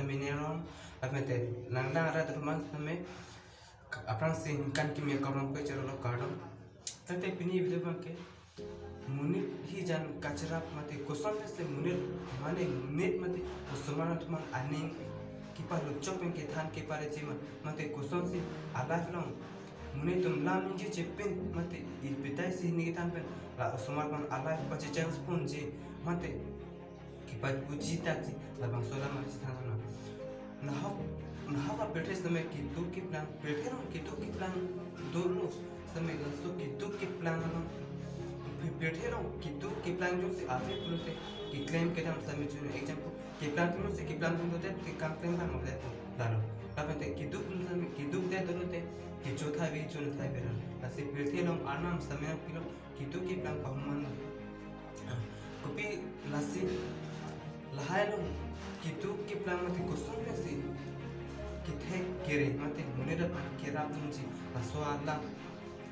minero apete langlang ara teman same aprang sin kan ki me karom pe chero kadam tate pini video banke munit hi jan kachra mate koson se munit mane munit mate usmana tuma aning kipa lo chopen ke than ke pare chima mate koson si ala long munit tum lam inji chepin mate il petai si ni tan pen la usmar pan ala pache chance pun ji mate kipa uji tati la bang sola ma stana na ha पेटे समय कितु की plan पेटे रो कितु की plan दोलो समय लसो कितु की plan रो पेटे रो कितु की प्लान जो से आते पुरते कि क्लेम के हम समय जो एग्जांपल कि प्लान को से कि प्लान को दे कि काम क्लेम हम दे तो लालो तब ते कितु समय कितु दे दोते कि चौथा भी जो न था बेरा ऐसे पेटे रो आनाम समय किलो कितु की प्लान पहमान कॉपी लासी लहायलो कितु की प्लान मते कोसों पे से किथे केरे मते मुनेरा pan kera punji paso alla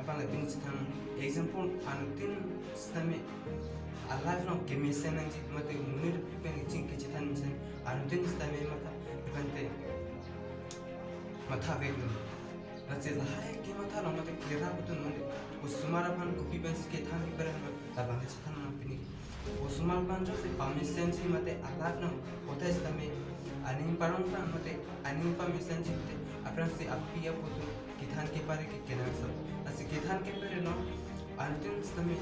apa la tin chang example anutin stame alla from kemisen ngi mate munir pen ching ke chitan sen anutin stame mata pante mata veglo nache lahai ke mata no mate kera putun mate usumara pan kopi ben ke than per la bang chitan na pini usumar pan jo se pamisen si mate alla from kota stame aning parang pan mate aning pa mission jite apran se apia putu kithan ke pare ke kenan so asi kithan ke pare no antin stami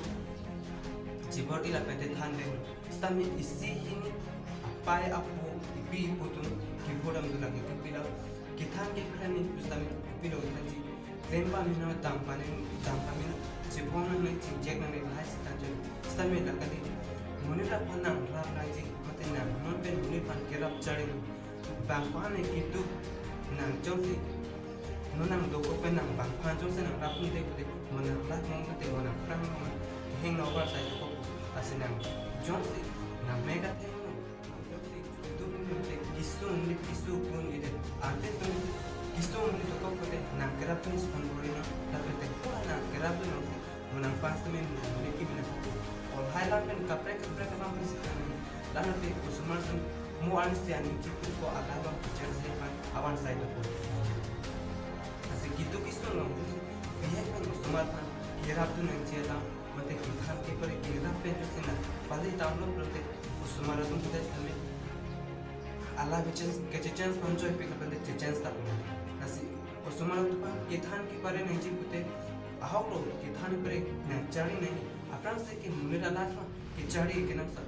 jibor ila pete than de stami isi hini apai apo ipi putu ki bodam du lagi ke pila kithan ke pare ni stami pilo tanji remba mina tampa mina jibon na jinjek na ne hai stanjo stami lakadi munira panang rap raji mate na non pen munir pan ke rap chari bangpan itu nang josi nonang doko pen nang bangpan josi nang rapun de kude monang rat mong kude monang prang mong heng no ba sai ko asinang josi nang mega te josi itu ni kisu pun ide ante tu kisu ni to ko kude nang kerapun spon borina tapi te ko nang kerapun monang pas men ni ki mina और highlight में कपड़े का काम कर सकते हैं लाना ते उसमर से मुआन से आने की को अलावा पिक्चर से पर अवन साइड को ऐसे कितु किस्तो लो ये में उसमर पर केरा तो नहीं चला मते किथान के पर केरा पे जो से ना पहले डाउनलोड करते उसमर तुम पता है अलावा पिक्चर्स के चांस पंचो पे का पहले चांस था ऐसे उसमर तो पर किथान के पर नहीं जी पुते ahogo किथान पर नचारी नहीं अपरांत से कि मुनेरा लाफा किचाड़ी के नाम से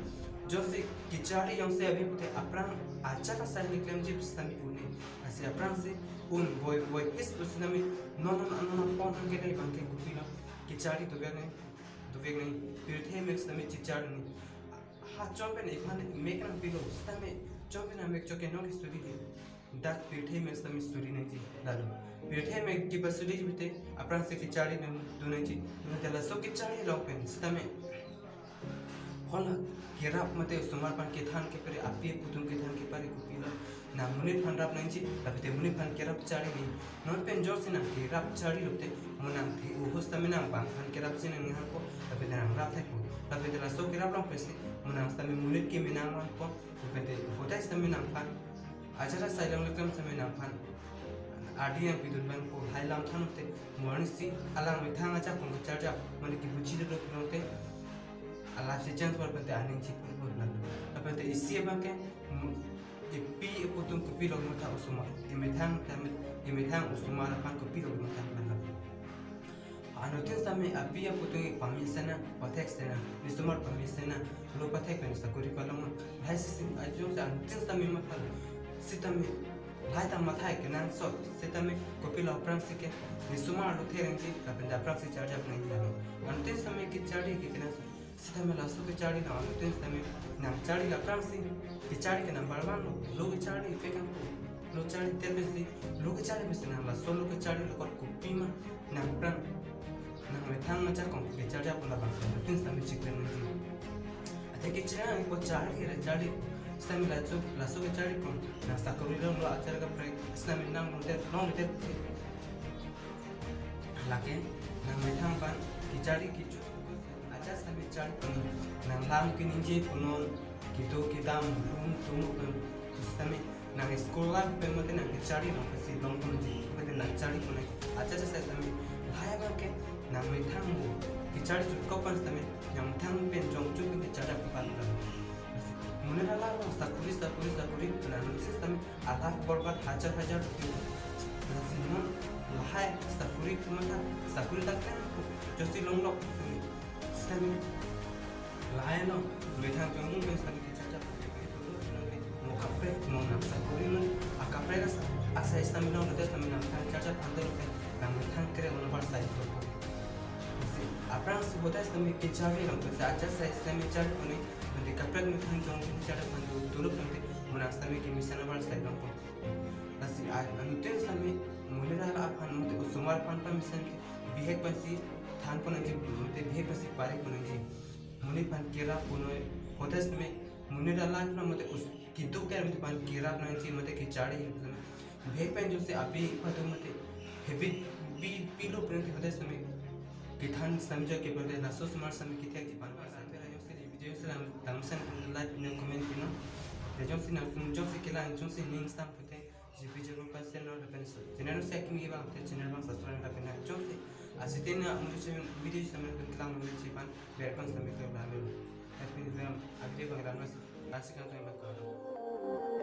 जो से किचाड़ी यंग से अभी पुते अपरांत अच्छा का साइड निकलम जी पुस्तमी उन्हें ऐसे अपरांत से उन बोय इस पुस्तमी नॉन पॉन के नहीं बनके कुपीला किचाड़ी तो वेग नहीं फिर थे में पुस्तमी किचाड़ी नहीं हाँ चौंपन एक मान मेकन पिलो पुस्तमी चौंपन हमें चौके नौ की स्टोरी थी दात पीठे में पुस्तमी स्टोरी नहीं थी लालो पीठे में की बसुली भी थे अपरांत से किचाड़ी नहीं दोनों जी उन्हें चला सो किचाड़ी लोपें पुस्तमी होला केराप मते सुमारपान के थान के परे आपी पुतुन के थान के परे कुपीला ना मुनि फान राप नहीं जी तबते मुनि फान केराप चाड़ी नहीं नॉन पेन जोर से ना केराप चाड़ी लोते मुनाम थी वो होस्ता में ना बांग फान केराप से नहीं हां को तबते ना राप थे को तबते ला सो केराप लों पैसे मुनाम sta में मुनि के मिनाम वन को तबते होता sta में ना फान आजरा साइलम लकम से में ना फान आडिया पिदुन बन को हाइलाम थानते मोरनिसी अलांग में थांगा चा को चार्जा माने की बुची दो नोते अल्लाह से चांस पर बनते आने की पर ना अब ते इसी बात के पी पुतुन को पी लोग मत उसमा इमेथांग उसमा अपन को पी लोग मत ना अनुतिन समय अपी पुतुन की परमिशन पथेक्स ना निसमर परमिशन लो पथेक ने सकोरी पलम भाई से अजो से अनुतिन समय मत सितम भाई ता मथा के ना सो सितम को पी लोग प्रांत से के निसमर लो थे रेंजी अपन दा प्रांत से चार्ज अप नहीं जानो अनुतिन समय की चाड़ी के ना सीधा में लासो के चाड़ी ना अनुतिन समय नाम चाड़ी का प्रांसी के चाड़ी के नाम बरवान लोग के चाड़ी फेकन लो चाड़ी तेरे से लोग के चाड़ी में से नाम लासो लोग के चाड़ी लोग को पीमा नाम प्रांग नाम में थांग मचा कौन के चाड़ी अपन ला बांस अनुतिन समय चिकन नहीं अते के चाड़ी को चाड़ी समय लासो के चाड़ी कौन ना साकोरी लो आचार का ब्रेक समय नाम लोग ते लाके नाम में थांग पान के चाड़ी की aja sampai cari pun nang lam kininje punon gitu kita belum tunggu pun sampai nang sekolah pe mate nang cari nang pasi long pun ji mate nang cari pun aja saya tami haya bangke nang metang bu cari cukup kan tami yang tang pen jong cukup cari apa pan mune rala sakuri nang sis tami atak borbat hajar nasi non lahai sakuri kumata sakuri takkan josi long lok tami lahai no metang jong pen tami kapre mau nak sakuri nun akapre kas asa istamina udah istamina tang caca pandor kan nang tang kere udah bersai itu apa yang sebutnya istamina kecari kan tuh aja saya istamina cari punya nanti kapre nu tang jong cari pandu dulu nanti mau istamina ki misalnya bersai kan pun nasi nanti istamina mulai dah aphan nanti usumar pan misalnya bihek pasti than pun nanti bihek pasti pare pun nanti mulai pan kira pun होता है इसमें मुन्ने डाला है ना मतलब उस किंतु क्या मतलब पान कीरा अपना चीज मतलब किचाड़ी भेग पेन जो से अभी मतलब मतलब हेवी पीलो प्रिंट होता है इसमें किठान समझो के बोलते ना सो स्मार्ट समय किथे की पान पास आते हैं जो से वीडियो से हम तमसन लाइक ने कमेंट किनो जो से ना जो से केला जो से लिंक स्टाम्प होते हैं जी वीडियो को पास से ना अपन चैनल से कि ये बात चैनल में सब्सक्राइब करना जो से asite na मुझे वीडियो समय किला मुझे चिपान बेरपन समय तो लावे tapi dalam aktif pengenalan mas kasih kan